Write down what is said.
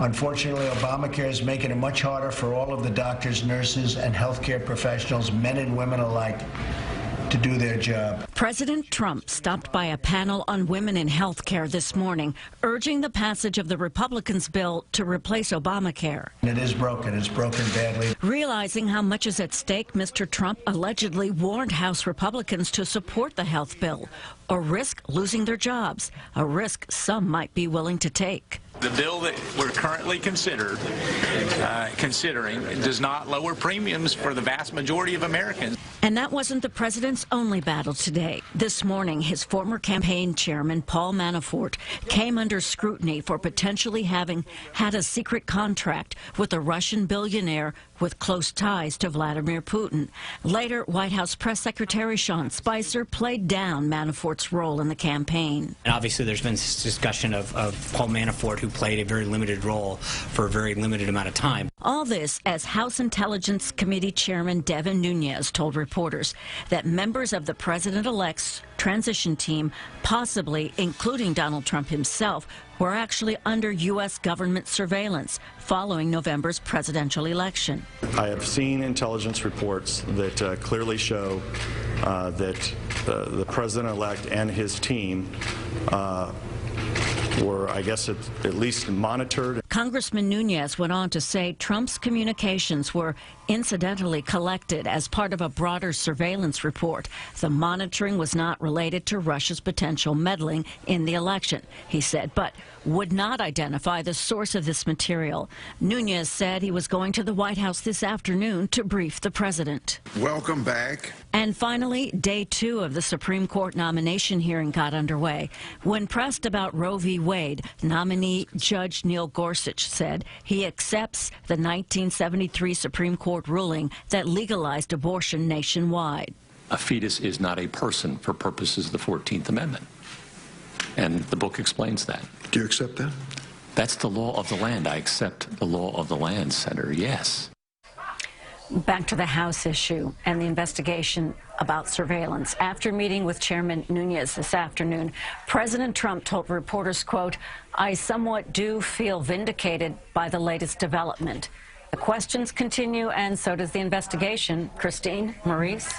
Unfortunately, Obamacare is making it much harder for all of the doctors, nurses, and healthcare professionals, men and women alike, to do their job. President Trump stopped by a panel on women in health care this morning, urging the passage of the Republicans' bill to replace Obamacare. It is broken. It's broken badly. Realizing how much is at stake, Mr. Trump allegedly warned House Republicans to support the health bill or risk losing their jobs, a risk some might be willing to take. The bill that we're currently considering does not lower premiums for the vast majority of Americans. And that wasn't the president's only battle today. This morning, his former campaign chairman, Paul Manafort, came under scrutiny for potentially having had a secret contract with a Russian billionaire with close ties to Vladimir Putin. Later, White House Press Secretary Sean Spicer played down Manafort's role in the campaign. And obviously, there's been this discussion of Paul Manafort, who played a very limited role for a very limited amount of time. All this as House Intelligence Committee Chairman Devin Nunes told reporters that members of the president-elect's transition team, possibly including Donald Trump himself, were actually under U.S. government surveillance following November's presidential election. I have seen intelligence reports that clearly show that the president-elect and his team were, I guess, at least monitored. Congressman Nunes went on to say Trump's communications were incidentally collected as part of a broader surveillance report. The monitoring was not related to Russia's potential meddling in the election, he said, but would not identify the source of this material. Nunes said he was going to the White House this afternoon to brief the president. Welcome back. And finally, day 2 of the Supreme Court nomination hearing got underway. When pressed about Roe v. Wade, nominee Judge Neil Gorsuch said he accepts the 1973 Supreme Court ruling that legalized abortion nationwide. A fetus is not a person for purposes of the 14th Amendment. And the book explains that. Do you accept that? That's the law of the land. I accept the law of the land, Senator, yes. Back to the House issue and the investigation about surveillance. After meeting with Chairman Nunes this afternoon, President Trump told reporters, quote, "I somewhat do feel vindicated by the latest development." The questions continue, and so does the investigation. Christine, Maurice?